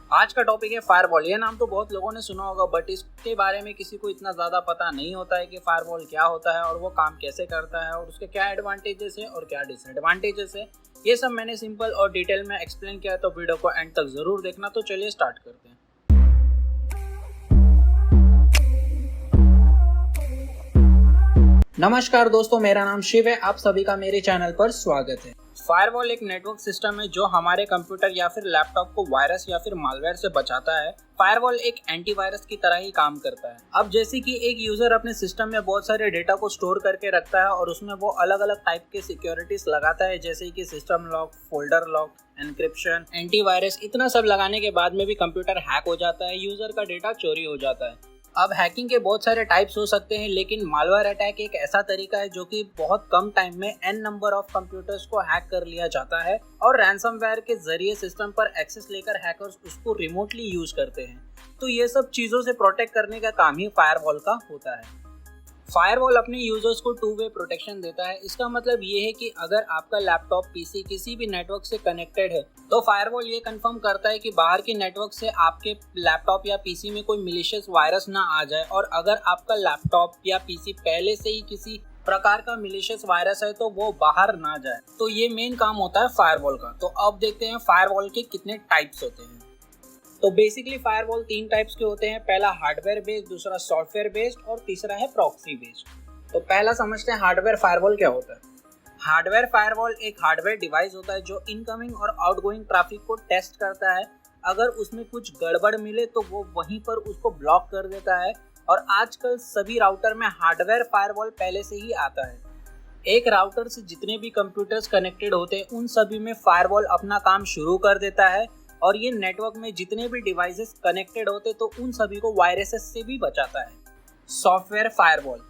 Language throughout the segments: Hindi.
आज का टॉपिक है फायरवॉल। ये नाम तो बहुत लोगों ने सुना होगा, बट इसके बारे में किसी को इतना ज़्यादा पता नहीं होता है कि फायरवॉल क्या होता है और वो काम कैसे करता है और उसके क्या एडवांटेजेस है और क्या डिसएडवांटेजेस है। ये सब मैंने सिंपल और डिटेल में एक्सप्लेन किया है, तो वीडियो को एंड तक ज़रूर देखना। तो चलिए स्टार्ट करते हैं। नमस्कार दोस्तों, मेरा नाम शिव है। आप सभी का मेरे चैनल पर स्वागत है। फायरवॉल एक नेटवर्क सिस्टम है जो हमारे कंप्यूटर या फिर लैपटॉप को वायरस या फिर मालवेयर से बचाता है। फायरवॉल एक एंटीवायरस की तरह ही काम करता है। अब जैसे कि एक यूजर अपने सिस्टम में बहुत सारे डेटा को स्टोर करके रखता है और उसमें वो अलग अलग टाइप के सिक्योरिटीज लगाता है, जैसे कि system lock, folder lock, encryption, antivirus. इतना सब लगाने के बाद में भी कंप्यूटर हैक हो जाता है, यूजर का डेटा चोरी हो जाता है। अब हैकिंग के बहुत सारे टाइप्स हो सकते हैं, लेकिन मालवेयर अटैक एक ऐसा तरीका है जो कि बहुत कम टाइम में n नंबर ऑफ कंप्यूटर्स को हैक कर लिया जाता है और रैंसमवेयर के जरिए सिस्टम पर एक्सेस लेकर हैकर्स उसको रिमोटली यूज करते हैं। तो ये सब चीजों से प्रोटेक्ट करने का काम ही फायरवॉल का होता है। फायरवॉल अपने यूजर्स को 2 वे प्रोटेक्शन देता है। इसका मतलब ये है कि अगर आपका लैपटॉप, पीसी किसी भी नेटवर्क से कनेक्टेड है तो फायरवॉल ये कंफर्म करता है कि बाहर के नेटवर्क से आपके लैपटॉप या पीसी में कोई मैलिशियस वायरस ना आ जाए। और अगर आपका लैपटॉप या पीसी पहले से ही किसी प्रकार का मैलिशियस वायरस है तो वो बाहर ना जाए। तो ये मेन काम होता है फायरवॉल का। तो अब देखते हैं फायरवॉल के कितने टाइप्स होते हैं। तो बेसिकली फायरवॉल 3 टाइप्स के होते हैं। पहला हार्डवेयर बेस्ड, दूसरा सॉफ्टवेयर बेस्ड और तीसरा है प्रॉक्सी बेस्ड। तो पहला समझते हैं हार्डवेयर फायरवॉल क्या होता है। हार्डवेयर फायरवॉल एक हार्डवेयर डिवाइस होता है जो इनकमिंग और आउटगोइंग ट्रैफिक को टेस्ट करता है। अगर उसमें कुछ गड़बड़ मिले तो वो वहीं पर उसको ब्लॉक कर देता है। और आजकल सभी राउटर में हार्डवेयर फायरवॉल पहले से ही आता है। एक राउटर से जितने भी कंप्यूटर्स कनेक्टेड होते हैं उन सभी में फायरवॉल अपना काम शुरू कर देता है। और ये नेटवर्क में जितने भी डिवाइसेस कनेक्टेड होते तो उन सभी को वायरसेस से भी बचाता है। सॉफ्टवेयर फायरवॉल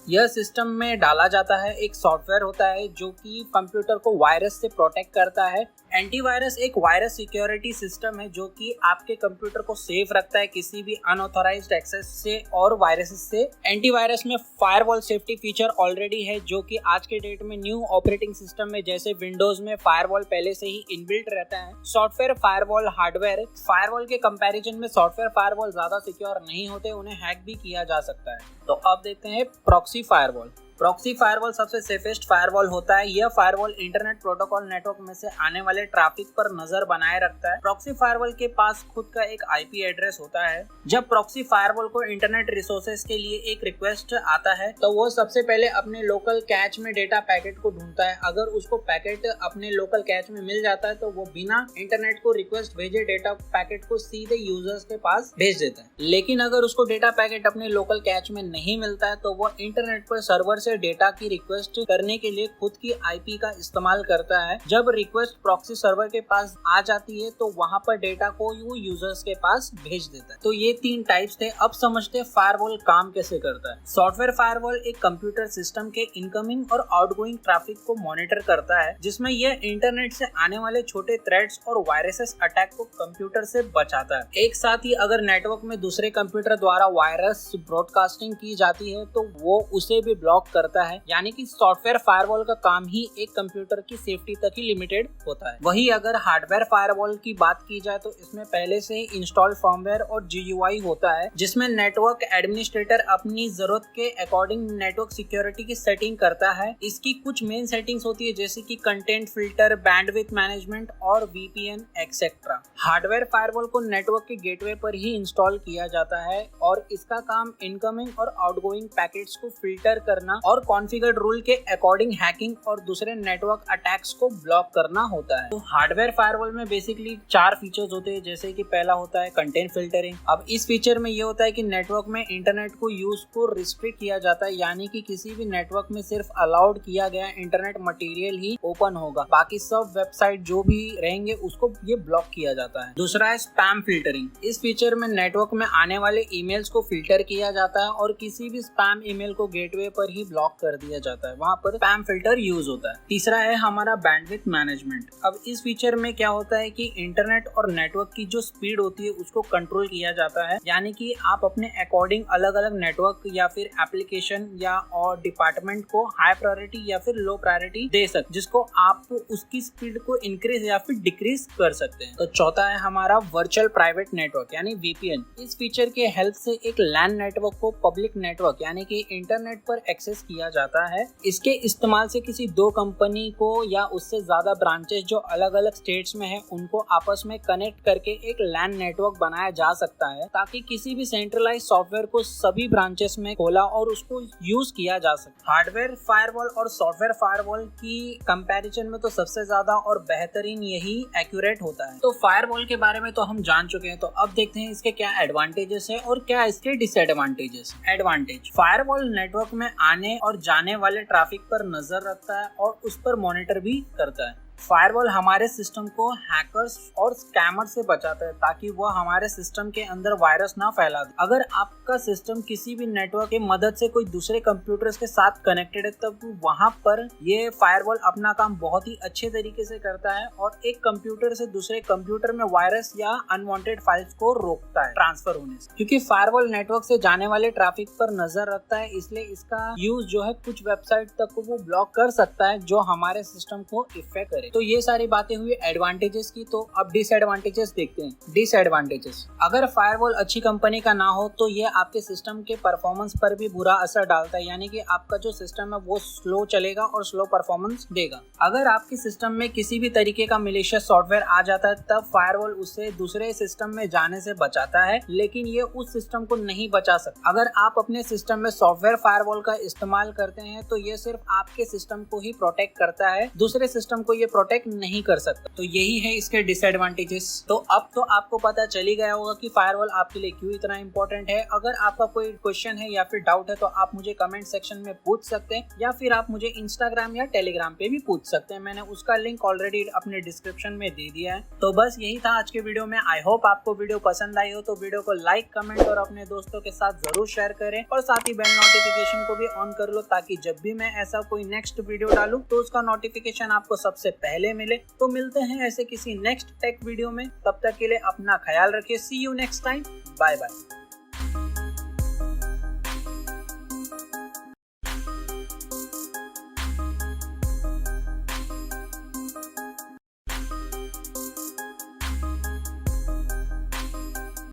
यह सिस्टम में डाला जाता है। एक सॉफ्टवेयर होता है जो कि कंप्यूटर को वायरस से प्रोटेक्ट करता है। एंटीवायरस एक वायरस सिक्योरिटी सिस्टम है जो कि आपके कंप्यूटर को सेफ रखता है किसी भी अनऑथराइज्ड एक्सेस से और वायरसेस से। एंटीवायरस में फायरवॉल सेफ्टी फीचर ऑलरेडी है जो कि आज के डेट में न्यू ऑपरेटिंग सिस्टम में जैसे विंडोज में फायरवॉल पहले से ही इनबिल्ट रहता है। सॉफ्टवेयर फायरवॉल हार्डवेयर फायरवॉल के कंपैरिजन में सॉफ्टवेयर फायरवॉल ज्यादा सिक्योर नहीं होते, उन्हें हैक भी किया जा सकता है। तो अब देखते हैं प्रॉक्सी फायरवॉल। प्रॉक्सी फायरवॉल सबसे सेफेस्ट फायरवॉल होता है। यह फायरवॉल इंटरनेट प्रोटोकॉल नेटवर्क में से आने वाले ट्रैफिक पर नजर बनाए रखता है। प्रॉक्सी फायरवॉल के पास खुद का एक आईपी एड्रेस होता है। जब प्रॉक्सी फायरवॉल को इंटरनेट रिसोर्सेज के लिए एक रिक्वेस्ट आता है तो वो सबसे पहले अपने लोकल कैच में डेटा पैकेट को ढूंढता है। अगर उसको पैकेट अपने लोकल कैच में मिल जाता है तो वो बिना इंटरनेट को रिक्वेस्ट भेजे डेटा पैकेट को सीधे यूजर्स के पास भेज देता है। लेकिन अगर उसको डेटा पैकेट अपने लोकल कैच में नहीं मिलता है तो वो इंटरनेट पर सर्वर से डेटा की रिक्वेस्ट करने के लिए खुद की आईपी का इस्तेमाल करता है। जब रिक्वेस्ट प्रॉक्सी सर्वर के पास आ जाती है तो वहां पर डेटा को वो यूजर्स के पास भेज देता है। तो ये 3 टाइप्स थे। अब समझते हैं फायरवॉल काम कैसे करता है। सॉफ्टवेयर फायरवॉल एक कंप्यूटर सिस्टम के इनकमिंग और आउटगोइंग ट्रैफिक को मॉनिटर करता है, जिसमें यह इंटरनेट से आने वाले छोटे थ्रेड्स और वायरसेस अटैक को कंप्यूटर से बचाता है। एक साथ ही अगर नेटवर्क में दूसरे कंप्यूटर द्वारा वायरस ब्रॉडकास्टिंग की जाती है तो वो उसे भी ब्लॉक करता है। यानी कि सॉफ्टवेयर फायरवॉल का काम ही एक कंप्यूटर की सेफ्टी तक ही लिमिटेड होता है। वही अगर हार्डवेयर फायरवॉल की बात की जाए तो इसमें पहले से ही इंस्टॉल फर्मवेयर और जीयूआई होता है, जिसमें नेटवर्क एडमिनिस्ट्रेटर अपनी जरूरत के अकॉर्डिंग नेटवर्क सिक्योरिटी की सेटिंग करता है। इसकी कुछ मेन सेटिंग्स होती है जैसे कि कंटेंट फिल्टर, बैंडविड्थ मैनेजमेंट और वीपीएन एक्सेट्रा। हार्डवेयर फायरवॉल को नेटवर्क के गेटवे पर ही इंस्टॉल किया जाता है और इसका काम इनकमिंग और आउटगोइंग पैकेट्स को फिल्टर करना और कॉन्फ़िगर्ड रूल के अकॉर्डिंग हैकिंग और दूसरे नेटवर्क अटैक्स को ब्लॉक करना होता है। तो हार्डवेयर फायरवॉल में बेसिकली 4 फीचर्स होते हैं, जैसे कि पहला होता है कंटेंट फिल्टरिंग। अब इस फीचर में ये होता है कि नेटवर्क में इंटरनेट को यूज को रिस्ट्रिक्ट किया जाता है, यानी कि किसी भी नेटवर्क में सिर्फ अलाउड किया गया इंटरनेट मटेरियल ही ओपन होगा, बाकी सब वेबसाइट जो भी रहेंगे उसको ये ब्लॉक किया जाता है। दूसरा है स्पैम फिल्टरिंग। इस फीचर में नेटवर्क में आने वाले ईमेल्स को फिल्टर किया जाता है और किसी भी स्पैम ईमेल को गेटवे पर ही ब्लॉक कर दिया जाता है, वहाँ पर स्पैम फिल्टर यूज होता है। तीसरा है हमारा बैंडविड्थ मैनेजमेंट। अब इस फीचर में क्या होता है कि इंटरनेट और नेटवर्क की जो स्पीड होती है उसको कंट्रोल किया जाता है, यानी कि आप अपने अकॉर्डिंग अलग अलग नेटवर्क या फिर एप्लीकेशन या और डिपार्टमेंट को हाई प्रायोरिटी या फिर लो प्रायोरिटी दे सकते, जिसको आप उसकी स्पीड को इंक्रीज या फिर डिक्रीज कर सकते हैं। तो चौथा है हमारा वर्चुअल प्राइवेट नेटवर्क यानी VPN। इस फीचर के हेल्प से एक लैन नेटवर्क को पब्लिक नेटवर्क यानी कि इंटरनेट पर एक्सेस किया जाता है। इसके इस्तेमाल से किसी दो कंपनी को या उससे ज्यादा ब्रांचेस जो अलग अलग स्टेट्स में है उनको आपस में कनेक्ट करके एक लैन नेटवर्क बनाया जा सकता है, ताकि किसी भी सेंट्रलाइज सॉफ्टवेयर को सभी ब्रांचेस में खोला और उसको यूज किया जा सके। हार्डवेयर फायरवॉल और सॉफ्टवेयर फायरवॉल की कंपैरिजन में तो सबसे ज्यादा और बेहतरीन यही एक्यूरेट होता है। तो फायरवॉल के बारे में तो हम जान चुके हैं, तो अब देखते हैं इसके क्या एडवांटेजेस है और क्या इसके डिसएडवांटेजेस। एडवांटेज, फायरवॉल नेटवर्क में आने और जाने वाले ट्रैफिक पर नजर रखता है और उस पर मॉनिटर भी करता है। फायरवॉल हमारे सिस्टम को हैकर्स और स्कैमर से बचाता है, ताकि वह हमारे सिस्टम के अंदर वायरस ना फैला दे। अगर आपका सिस्टम किसी भी नेटवर्क की मदद से कोई दूसरे कंप्यूटर्स के साथ कनेक्टेड है, तब वहां पर ये फायरवॉल अपना काम बहुत ही अच्छे तरीके से करता है और एक कंप्यूटर से दूसरे कंप्यूटर में वायरस या अनवांटेड फाइल्स को रोकता है ट्रांसफर होने से। क्योंकि फायरवॉल नेटवर्क से जाने वाले ट्रैफिक पर नजर रखता है, इसलिए इसका यूज जो है कुछ वेबसाइट तक को वो ब्लॉक कर सकता है जो हमारे सिस्टम को इफेक्ट करे। तो ये सारी बातें हुई एडवांटेजेस की। तो अब डिसएडवांटेजेस देखते हैं। डिसएडवांटेजेस, अगर फायरवॉल अच्छी कंपनी का ना हो तो ये आपके सिस्टम के परफॉर्मेंस पर भी बुरा असर डालता है, यानी कि आपका जो सिस्टम है वो स्लो चलेगा और स्लो परफॉर्मेंस देगा। अगर आपके सिस्टम में किसी भी तरीके का मैलिशियस सॉफ्टवेयर आ जाता है, तब फायरवॉल उसे दूसरे सिस्टम में जाने से बचाता है, लेकिन ये उस सिस्टम को नहीं बचा सकता। अगर आप अपने सिस्टम में सॉफ्टवेयर फायरवॉल का इस्तेमाल करते हैं तो ये सिर्फ आपके सिस्टम को ही प्रोटेक्ट करता है, दूसरे सिस्टम को ये प्रोटेक्ट नहीं कर सकता। तो यही है इसके डिसएडवांटेजेस। तो अब तो आपको पता चली गया होगा कि फायरवॉल आपके लिए क्यों इतना इंपॉर्टेंट है। अगर आपका कोई क्वेश्चन है या फिर डाउट है तो आप मुझे कमेंट सेक्शन में पूछ सकते हैं, या फिर आप मुझे इंस्टाग्राम या टेलीग्राम पे भी पूछ सकते हैं। मैंने उसका लिंक ऑलरेडी अपने डिस्क्रिप्शन में दे दिया है। तो बस यही था आज के वीडियो में। आई होप आपको वीडियो पसंद आई हो, तो वीडियो को लाइक, कमेंट और अपने दोस्तों के साथ जरूर शेयर करें और साथ ही बेल नोटिफिकेशन को भी ऑन कर लो, ताकि जब भी मैं ऐसा कोई नेक्स्ट वीडियो डालूं तो उसका नोटिफिकेशन आपको सबसे पहले मिले। तो मिलते हैं ऐसे किसी नेक्स्ट टेक वीडियो में, तब तक के लिए अपना ख्याल रखिए। See you next time, bye bye.